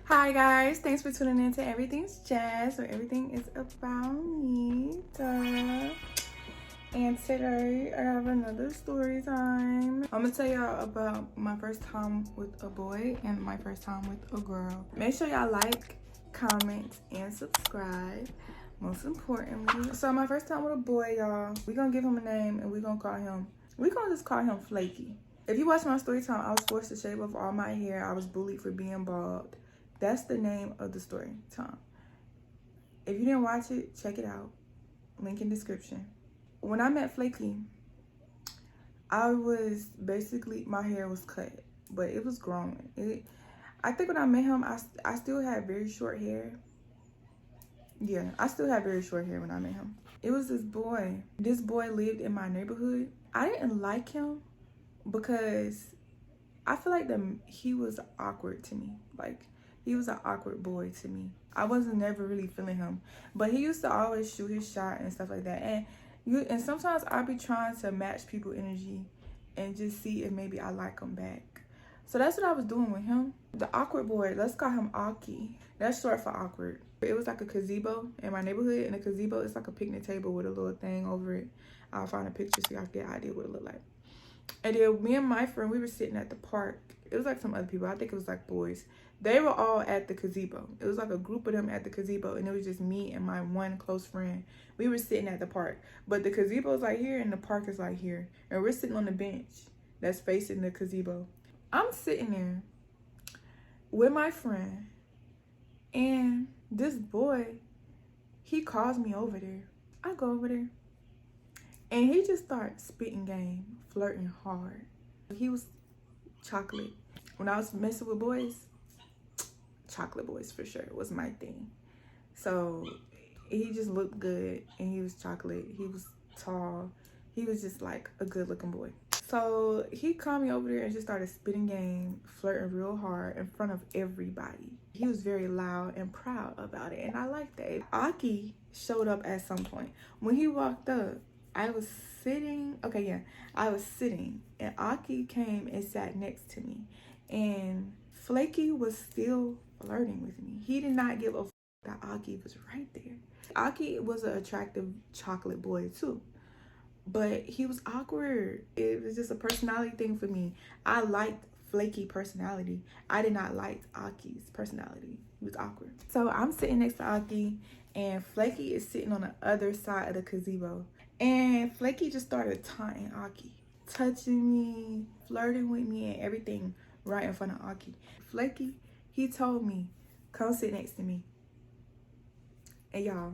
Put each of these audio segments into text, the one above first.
Hi guys, thanks for tuning in to Everything's Jazz, where everything is about me. Duh. And today I have another story time. I'm gonna tell y'all about my first time with a boy and my first time with a girl. Make sure y'all like, comment, and subscribe. Most importantly. So my first time with a boy, y'all, we gonna give him a name and we gonna just call him Flaky. If you watch my story time, I was forced to shave off all my hair. I was bullied for being bald. That's the name of the story time. If you didn't watch it, check it out. Link in description. When I met Flaky, I was basically, my hair was cut, but it was growing. I think when I met him, I still had very short hair. Yeah, I still had very short hair when I met him. It was this boy. This boy lived in my neighborhood. I didn't like him because I feel like he was awkward to me. Like, he was an awkward boy to me. I wasn't never really feeling him, but he used to always shoot his shot and stuff like that. And sometimes I'd be trying to match people's energy and just see if maybe I like them back. So that's what I was doing with him. The awkward boy, let's call him Aki. That's short for awkward. It was like a gazebo in my neighborhood, and a gazebo is like a picnic table with a little thing over it. I'll find a picture so y'all get an idea what it looked like. And then me and my friend, we were sitting at the park. It was like some other people. I think it was like boys. They were all at the gazebo. It was like a group of them at the gazebo, and it was just me and my one close friend. We were sitting at the park, but the gazebo is like here and the park is like here, and we're sitting on the bench that's facing the gazebo. I'm sitting there with my friend, and this boy, he calls me over there. I go over there, and he just starts spitting game, flirting hard. He was chocolate. When I was messing with boys, chocolate boys for sure was my thing. So he just looked good, and he was chocolate. He was tall. He was just like a good looking boy. So he called me over there and just started spitting game, flirting real hard in front of everybody. He was very loud and proud about it, and I liked that. Aki showed up at some point. When he walked up, I was sitting, and Aki came and sat next to me, and Flaky was still flirting with me. He did not give a f that Aki was right there. Aki was an attractive chocolate boy too, but he was awkward. It was just a personality thing for me. I liked Flaky personality. I did not like Aki's personality. He was awkward. So I'm sitting next to Aki, and Flaky is sitting on the other side of the gazebo. And Flaky just started taunting Aki, touching me, flirting with me, and everything right in front of Aki. Flaky, he told me, come sit next to me. And y'all,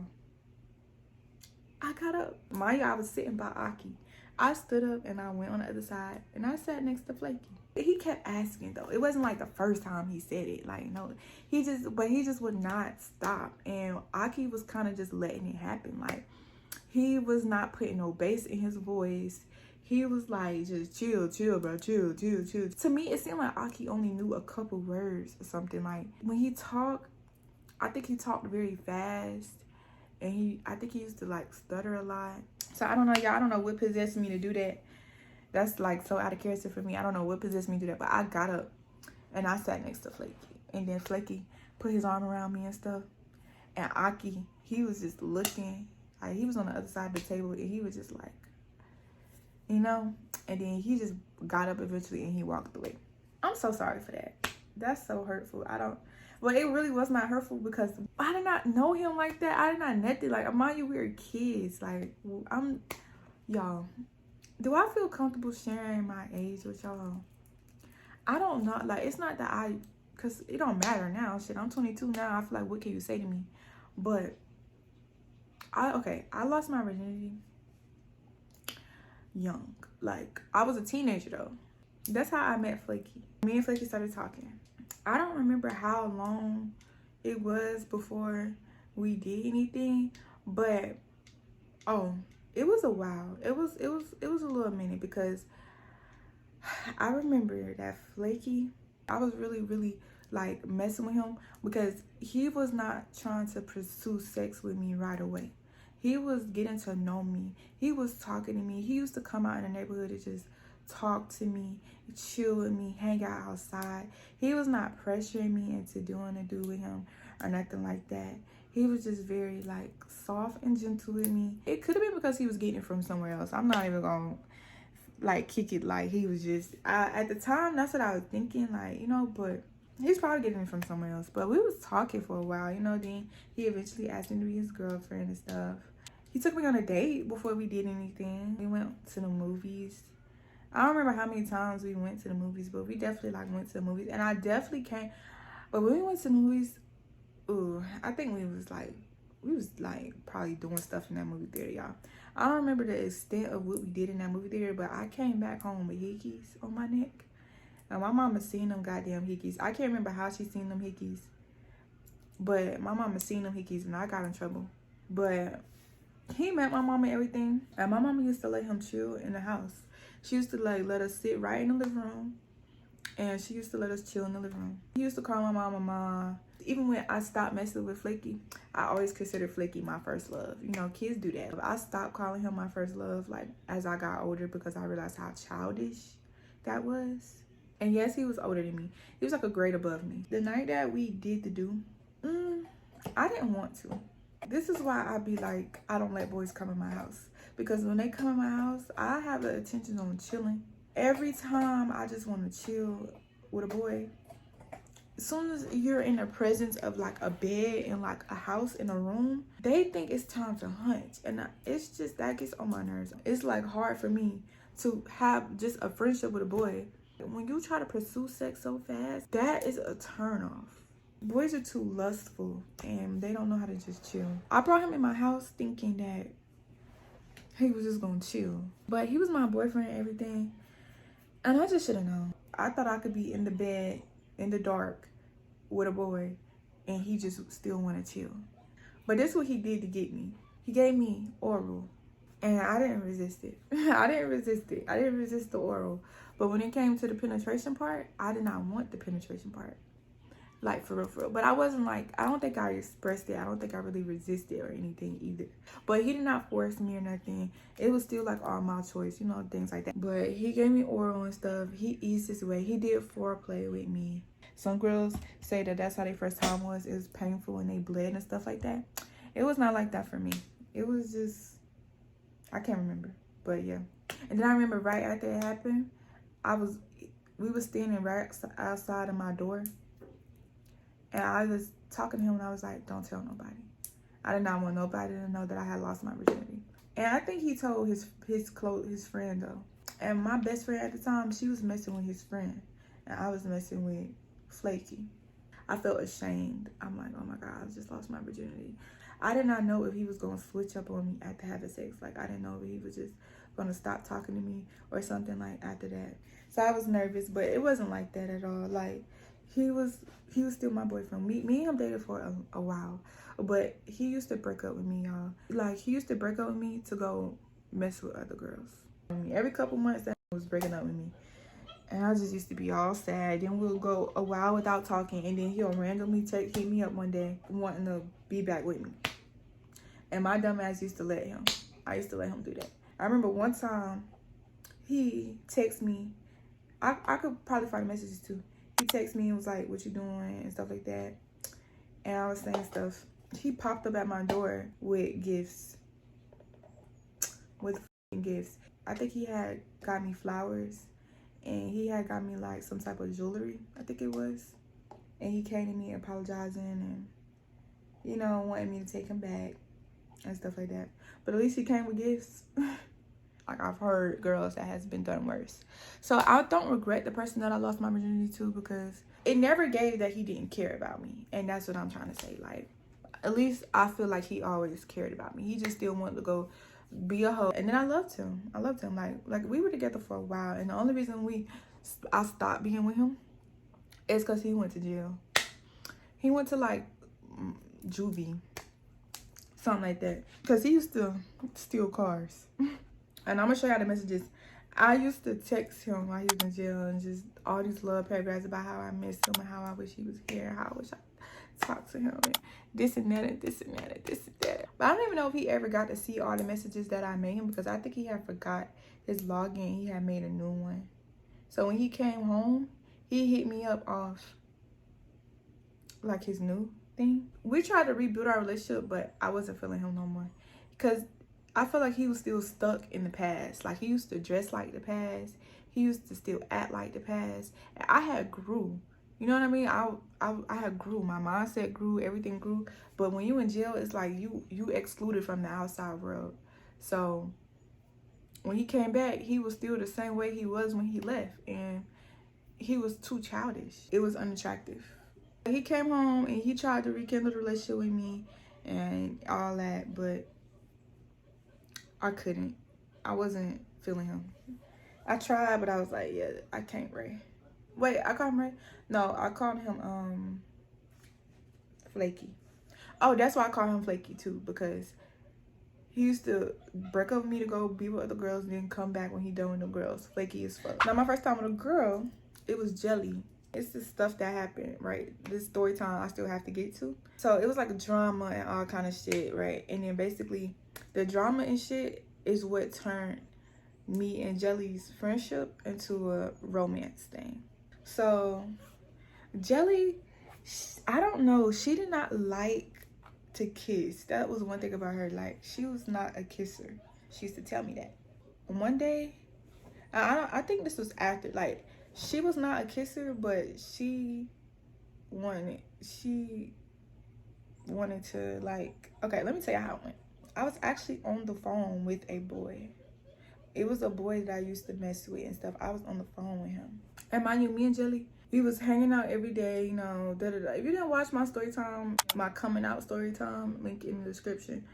I got up. Mind you, I was sitting by Aki. I stood up and I went on the other side and I sat next to Flaky. He kept asking though. It wasn't like the first time he said it. Like, no, he just would not stop. And Aki was kind of just letting it happen. Like, he was not putting no bass in his voice. He was like, just chill, bro, chill. To me, it seemed like Aki only knew a couple words or something. Like, when he talked, I think he talked very fast. And I think he used to like stutter a lot. So I don't know, y'all. I don't know what possessed me to do that. That's like so out of character for me. I don't know what possessed me to do that. But I got up and I sat next to Flaky. And then Flaky put his arm around me and stuff. And Aki, he was just looking. Like, he was on the other side of the table and he was just like, you know. And then he just got up eventually and he walked away. I'm so sorry for that. That's so hurtful. Well, it really was not hurtful because I did not know him like that. I did not nothing. Like, mind you, we were kids. Like, y'all, do I feel comfortable sharing my age with y'all? I don't know. Like, it's not that because it don't matter now. Shit, I'm 22 now. I feel like, what can you say to me? But, I lost my virginity young. Like, I was a teenager, though. That's how I met Flaky. Me and Flaky started talking. I don't remember how long it was before we did anything, but it was a while. It was a little minute because I remember that Flaky, I was really like messing with him because he was not trying to pursue sex with me right away. He was getting to know me. He was talking to me. He used to come out in the neighborhood and just talk to me, chill with me, hang out outside. He was not pressuring me into doing a do with him or nothing like that. He was just very like soft and gentle with me. It could have been because he was getting it from somewhere else. I'm not even gonna like kick it like he was just at the time that's what I was thinking, like, you know, but he's probably getting it from somewhere else. But we was talking for a while, you know. Then he eventually asked me to be his girlfriend and stuff. He took me on a date before we did anything. We went to the movies. I don't remember how many times we went to the movies, but we definitely like went to the movies. And I definitely came, but when we went to the movies, ooh, I think we was like probably doing stuff in that movie theater, y'all. I don't remember the extent of what we did in that movie theater, but I came back home with hickeys on my neck. And my mama seen them goddamn hickeys. I can't remember how she seen them hickeys, but my mama seen them hickeys and I got in trouble. But he met my mama and everything, and my mama used to let him chill in the house. She used to like let us sit right in the living room, and she used to let us chill in the living room. He used to call my mama mom. Even when I stopped messing with Flaky, I always considered Flaky my first love. You know, kids do that. I stopped calling him my first love like as I got older, because I realized how childish that was. And yes, he was older than me. He was like a grade above me. The night that we did the do, I didn't want to. This is why I be like, I don't let boys come in my house. Because when they come in my house, I have the intention on chilling. Every time I just want to chill with a boy, as soon as you're in the presence of like a bed and like a house in a room, they think it's time to hunt. And it's just, that gets on my nerves. It's like hard for me to have just a friendship with a boy. When you try to pursue sex so fast, that is a turn off. Boys are too lustful and they don't know how to just chill. I brought him in my house thinking that he was just gonna chill. But he was my boyfriend and everything. And I just should have known. I thought I could be in the bed in the dark with a boy and he just still want to chill. But this is what he did to get me. He gave me oral and I didn't resist it. I didn't resist the oral. But when it came to the penetration part, I did not want the penetration part. Like, for real. But I wasn't like, I don't think I expressed it. I don't think I really resisted or anything either. But he did not force me or nothing. It was still like all my choice, you know, things like that. But he gave me oral and stuff. He eased his way. He did foreplay with me. Some girls say that that's how their first time was. It was painful and they bled and stuff like that. It was not like that for me. It was just, I can't remember. But yeah. And then I remember right after it happened, we was standing right outside of my door. And I was talking to him and I was like, don't tell nobody. I did not want nobody to know that I had lost my virginity. And I think he told his friend though. And my best friend at the time, she was messing with his friend. And I was messing with Flaky. I felt ashamed. I'm like, oh my God, I just lost my virginity. I did not know if he was going to switch up on me after having sex. Like, I didn't know if he was just going to stop talking to me or something like after that. So I was nervous, but it wasn't like that at all. Like, he was still my boyfriend. Me and him dated for a while, but he used to break up with me, y'all. Like, he used to break up with me to go mess with other girls. Every couple months that he was breaking up with me, and I just used to be all sad. Then we'll go a while without talking, and then he'll randomly hit me up one day wanting to be back with me. And my dumb ass used to let him. I used to let him do that. I remember one time he texted me. I could probably find the messages too. He texted me and was like, what you doing and stuff like that. And I was saying stuff. He popped up at my door with gifts. With gifts. I think he had got me flowers. And he had got me like some type of jewelry, I think it was. And he came to me apologizing and, you know, wanting me to take him back and stuff like that. But at least he came with gifts. Like, I've heard girls that has been done worse. So I don't regret the person that I lost my virginity to, because it never gave that he didn't care about me. And that's what I'm trying to say. Like, at least I feel like he always cared about me. He just still wanted to go be a hoe. And then I loved him. Like we were together for a while. And the only reason I stopped being with him is because he went to jail. He went to like juvie. Something like that. Because he used to steal cars. And I'm going to show y'all the messages. I used to text him while he was in jail and just all these love paragraphs about how I miss him and how I wish he was here, how I wish talk to him and this and that and this and that and this and that. But I don't even know if he ever got to see all the messages that I made him, because I think he had forgot his login. He had made a new one. So when he came home, he hit me up off like his new thing. We tried to rebuild our relationship, but I wasn't feeling him no more, because I felt like he was still stuck in the past. Like, he used to dress like the past. He used to still act like the past. And I had grew. You know what I mean? I had grew. My mindset grew. Everything grew. But when you in jail, it's like you excluded from the outside world. So when he came back, he was still the same way he was when he left. And he was too childish. It was unattractive. He came home and he tried to rekindle the relationship with me and all that, but I couldn't. I wasn't feeling him. I tried, but I was like, yeah, I can't, Ray. Wait, I called him Ray? No, I called him Flaky. Oh, that's why I call him Flaky too, because he used to break up with me to go be with other girls and then come back when he done with the girls. Flaky as fuck. Now, my first time with a girl, it was Jelly. It's the stuff that happened, right? This story time I still have to get to. So it was like a drama and all kind of shit, right? And then basically the drama and shit is what turned me and Jelly's friendship into a romance thing. So Jelly, I don't know, she did not like to kiss. That was one thing about her. Like, she was not a kisser. She used to tell me that. And one day, I think this was after, like, she was not a kisser, but she wanted to, like, okay, let me tell you how it went. I was actually on the phone with a boy. It was a boy that I used to mess with and stuff. I was on the phone with him. And mind you, me and Jelly, we was hanging out every day, you know, da-da-da. If you didn't watch my story time, my coming out story time, link in the description.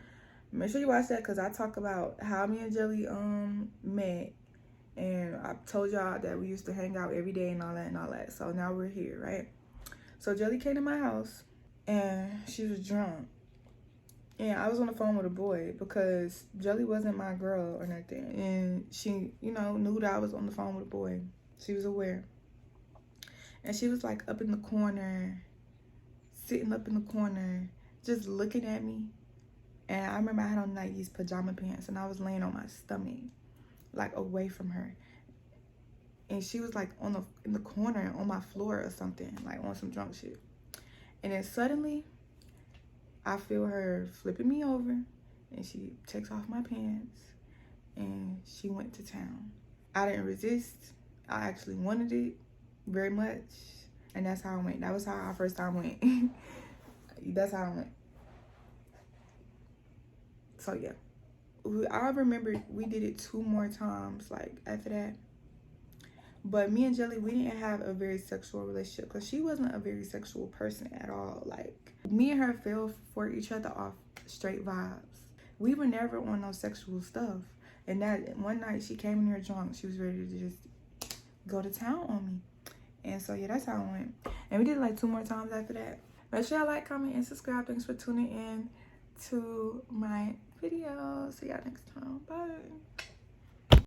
Make sure you watch that, because I talk about how me and Jelly met. And I told y'all that we used to hang out every day and all that. So now we're here, right? So Jelly came to my house and she was drunk. And I was on the phone with a boy because Jelly wasn't my girl or nothing. And she, you know, knew that I was on the phone with a boy. She was aware. And she was like up in the corner, sitting up in the corner, just looking at me. And I remember I had on like these pajama pants and I was laying on my stomach, like away from her. And she was like in the corner on my floor or something, like on some drunk shit. And then suddenly I feel her flipping me over and she takes off my pants and she went to town. I didn't resist. I actually wanted it very much. And that's how it went. That was how our first time went. That's how it went. So yeah. I remember we did it 2 more times, like, after that. But me and Jelly, we didn't have a very sexual relationship because she wasn't a very sexual person at all. Like, me and her fell for each other off straight vibes. We were never on no sexual stuff. And that one night she came in here drunk. She was ready to just go to town on me. And so, yeah, that's how it went. And we did it like 2 more times after that. Make sure y'all like, comment, and subscribe. Thanks for tuning in to my video. See y'all next time. Bye.